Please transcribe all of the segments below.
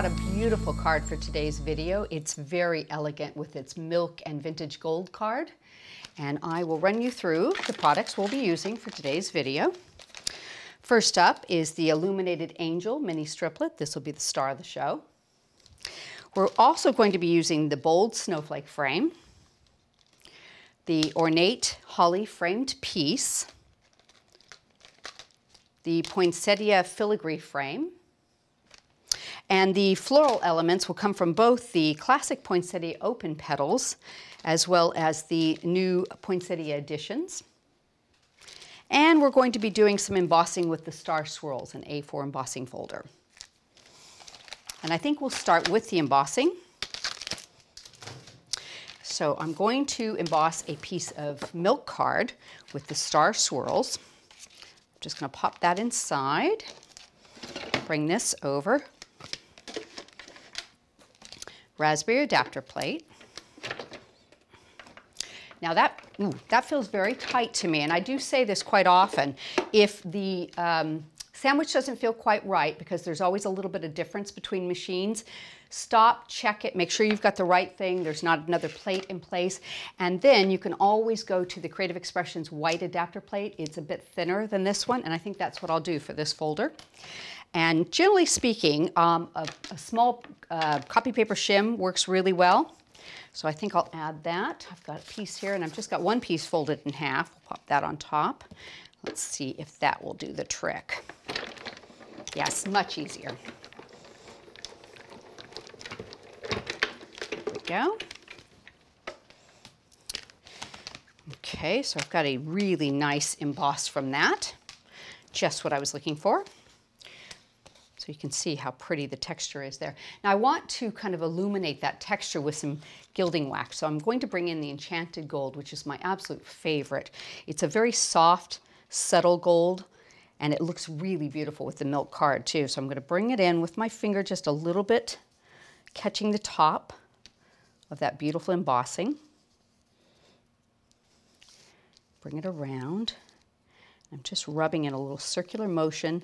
got a beautiful card for today's video. It's very elegant with its milk and vintage gold card. And I will run you through the products we'll be using for today's video. First up is the Illuminated Angel Mini Striplet. This will be the star of the show. We're also going to be using the bold Snowflake frame, the Ornate Holly framed piece, the Poinsettia filigree frame, and the floral elements will come from both the classic Poinsettia open petals as well as the new Poinsettia editions. And we're going to be doing some embossing with the Star Swirls, an A4 embossing folder. And I think we'll start with the embossing. So I'm going to emboss a piece of milk card with the Star Swirls. I'm just going to pop that inside, bring this over. Raspberry adapter plate. Now that feels very tight to me, and I do say this quite often. If the sandwich doesn't feel quite right, because there's always a little bit of difference between machines, stop, check it, make sure you've got the right thing, there's not another plate in place, and then you can always go to the Creative Expressions white adapter plate. It's a bit thinner than this one, and I think that's what I'll do for this folder. And generally speaking, a small copy paper shim works really well. So I think I'll add that. I've got a piece here, and I've just got one piece folded in half. We'll pop that on top. Let's see if that will do the trick. Yes, much easier. There we go. Okay, so I've got a really nice emboss from that. Just what I was looking for. So you can see how pretty the texture is there. Now I want to kind of illuminate that texture with some gilding wax. So I'm going to bring in the Enchanted Gold, which is my absolute favorite. It's a very soft, subtle gold, and it looks really beautiful with the milk card too. So I'm going to bring it in with my finger just a little bit, catching the top of that beautiful embossing. Bring it around. I'm just rubbing in a little circular motion,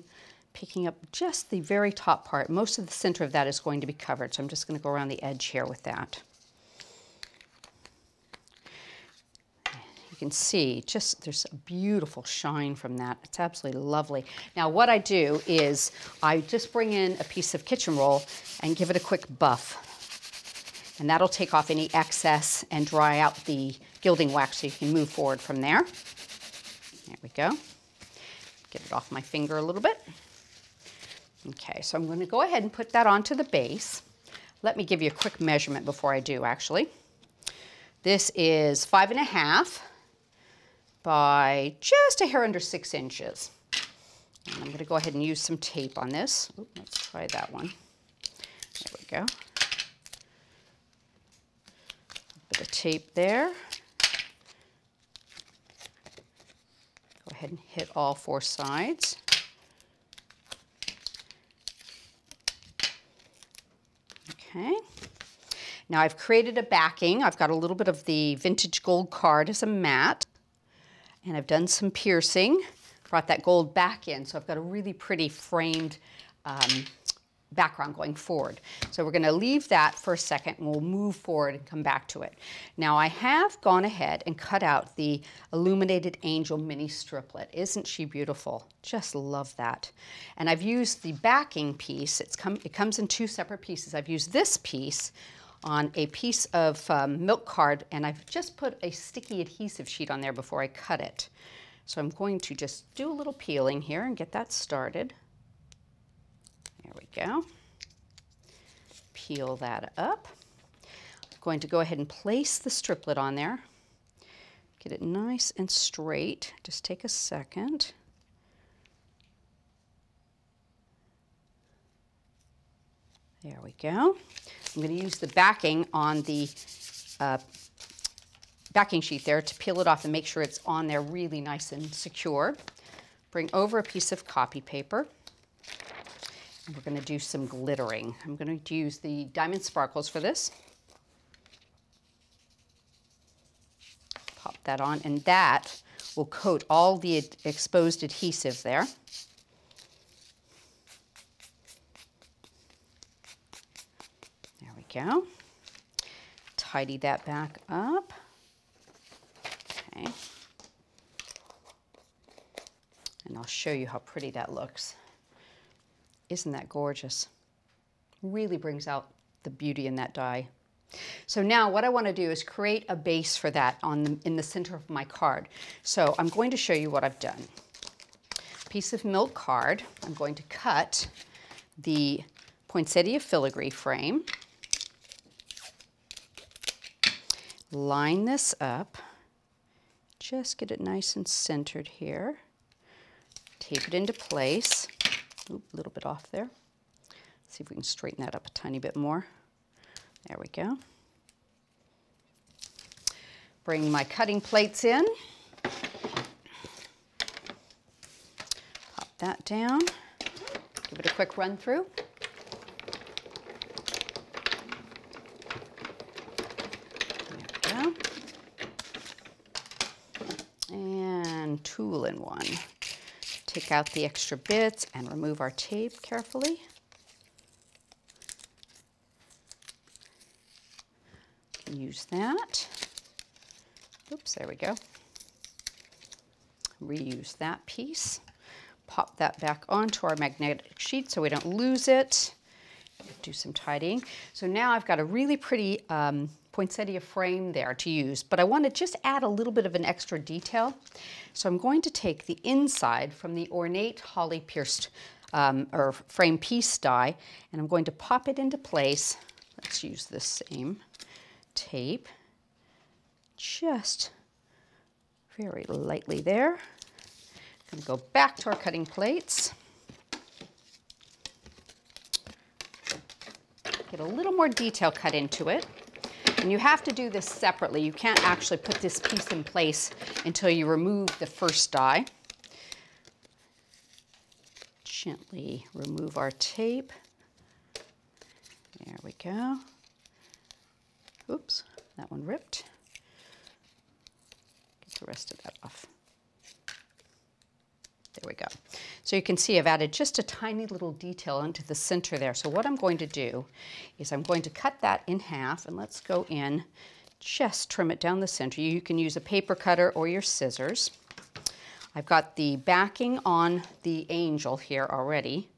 picking up just the very top part. Most of the center of that is going to be covered, so I'm just going to go around the edge here with that. You can see just there's a beautiful shine from that. It's absolutely lovely. Now what I do is I just bring in a piece of kitchen roll and give it a quick buff. And that'll take off any excess and dry out the gilding wax so you can move forward from there. There we go. Get it off my finger a little bit. Okay, so I'm going to go ahead and put that onto the base. Let me give you a quick measurement before I do, actually. This is 5.5 by just a hair under 6 inches. And I'm going to go ahead and use some tape on this. Ooh, let's try that one. There we go. A bit of tape there. Go ahead and hit all 4 sides. Okay. Now I've created a backing. I've got a little bit of the vintage gold card as a mat, and I've done some piercing, brought that gold back in, so I've got a really pretty framed background going forward. So we're going to leave that for a second, and we'll move forward and come back to it. Now I have gone ahead and cut out the Illuminated Angel Mini Striplet. Isn't she beautiful? Just love that. And I've used the backing piece. It comes in 2 separate pieces. I've used this piece on a piece of milk card, and I've just put a sticky adhesive sheet on there before I cut it. So I'm going to just do a little peeling here and get that started. There we go. Peel that up. I'm going to go ahead and place the striplet on there. Get it nice and straight. Just take a second. There we go. I'm going to use the backing on the backing sheet there to peel it off and make sure it's on there really nice and secure. Bring over a piece of copy paper. And we're going to do some glittering. I'm going to use the diamond sparkles for this. Pop that on, and that will coat all the exposed adhesive there. go. Tidy that back up. Okay. And I'll show you how pretty that looks. Isn't that gorgeous? Really brings out the beauty in that die. So now what I want to do is create a base for that in the center of my card. So I'm going to show you what I've done. Piece of milk card. I'm going to cut the Poinsettia filigree frame. Line this up. Just get it nice and centered here. Tape it into place. Oop, a little bit off there. See if we can straighten that up a tiny bit more. There we go. Bring my cutting plates in. Pop that down. Give it a quick run through. There we go. And tool in one. Take out the extra bits and remove our tape carefully. Use that. Oops, there we go. Reuse that piece. Pop that back onto our magnetic sheet so we don't lose it. Do some tidying. So now I've got a really pretty poinsettia frame there to use, but I want to just add a little bit of an extra detail. So I'm going to take the inside from the Ornate holly pierced or frame piece die, and I'm going to pop it into place. Let's use this same tape, just very lightly there. I'm going to go back to our cutting plates. Get a little more detail cut into it. And you have to do this separately. You can't actually put this piece in place until you remove the first die. Gently remove our tape. There we go. Oops, that one ripped. Get the rest of that off. There we go. So you can see I've added just a tiny little detail into the center there. So what I'm going to do is I'm going to cut that in half, and let's go in, just trim it down the center. You can use a paper cutter or your scissors. I've got the backing on the angel here already.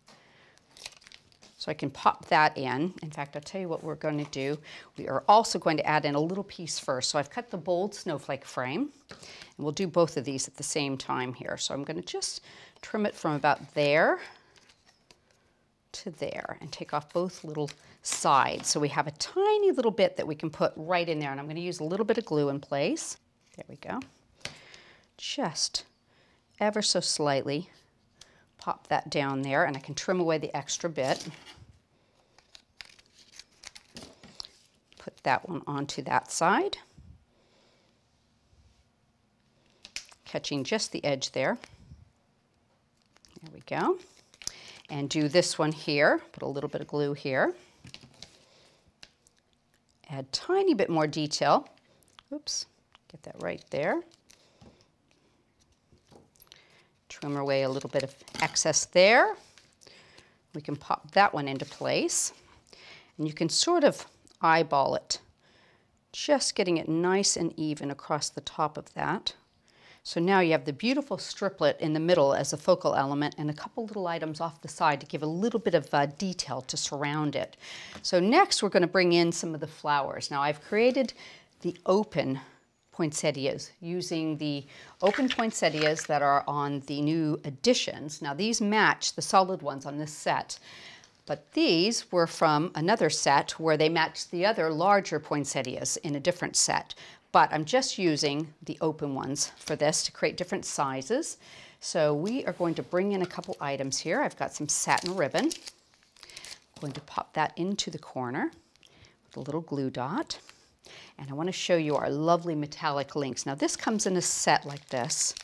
So I can pop that in. In fact, I'll tell you what we're going to do. We are also going to add in a little piece first. So I've cut the bold snowflake frame, and we'll do both of these at the same time here. So I'm going to just trim it from about there to there and take off both little sides. So we have a tiny little bit that we can put right in there, and I'm going to use a little bit of glue in place. There we go. Just ever so slightly pop that down there, and I can trim away the extra bit. Put that one onto that side, catching just the edge there. There we go. And do this one here. Put a little bit of glue here. Add a tiny bit more detail. Oops, get that right there. Trim away a little bit of excess there. We can pop that one into place. And you can sort of eyeball it, just getting it nice and even across the top of that. So now you have the beautiful striplet in the middle as a focal element and a couple little items off the side to give a little bit of detail to surround it. So next we're going to bring in some of the flowers. Now I've created the open poinsettias using the open poinsettias that are on the new editions. Now these match the solid ones on this set, but these were from another set where they matched the other larger poinsettias in a different set. But I'm just using the open ones for this to create different sizes. So we are going to bring in a couple items here. I've got some satin ribbon. I'm going to pop that into the corner with a little glue dot. And I want to show you our lovely metallic Linx. Now this comes in a set like this,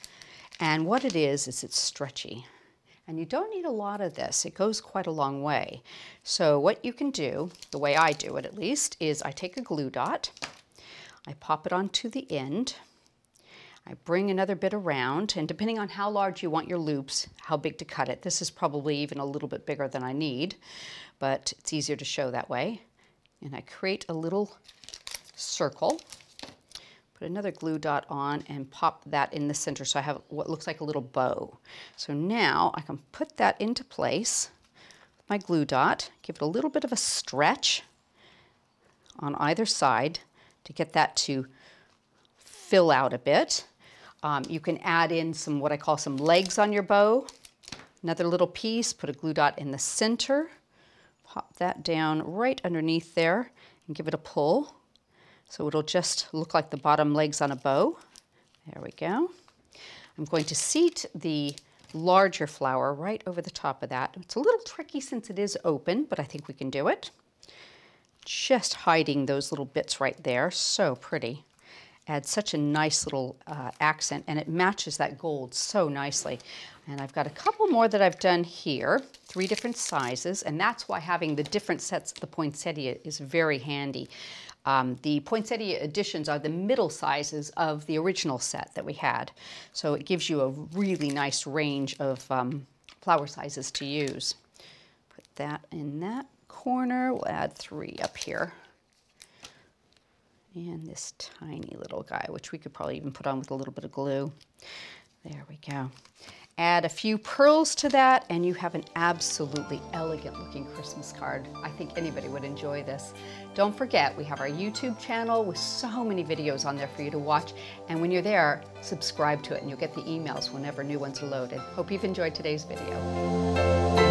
and what it is it's stretchy. And you don't need a lot of this. It goes quite a long way. So what you can do, the way I do it at least, is I take a glue dot, I pop it onto the end, I bring another bit around, and depending on how large you want your loops, how big to cut it, this is probably even a little bit bigger than I need, but it's easier to show that way. and I create a little circle. Put another glue dot on and pop that in the center so I have what looks like a little bow. So now I can put that into place with my glue dot, give it a little bit of a stretch on either side to get that to fill out a bit. You can add in some, what I call some legs on your bow. Another little piece, put a glue dot in the center, pop that down right underneath there and give it a pull. So it'll just look like the bottom legs on a bow. There we go. I'm going to seat the larger flower right over the top of that. It's a little tricky since it is open, but I think we can do it. Just hiding those little bits right there, so pretty. Adds such a nice little accent, and it matches that gold so nicely. And I've got a couple more that I've done here, 3 different sizes, and that's why having the different sets of the poinsettia is very handy. The poinsettia editions are the middle sizes of the original set that we had. So it gives you a really nice range of flower sizes to use. Put that in that corner. We'll add 3 up here. And this tiny little guy, which we could probably even put on with a little bit of glue. There we go. Add a few pearls to that and you have an absolutely elegant looking Christmas card. I think anybody would enjoy this. Don't forget, we have our YouTube channel with so many videos on there for you to watch. And when you're there, subscribe to it and you'll get the emails whenever new ones are loaded. Hope you've enjoyed today's video.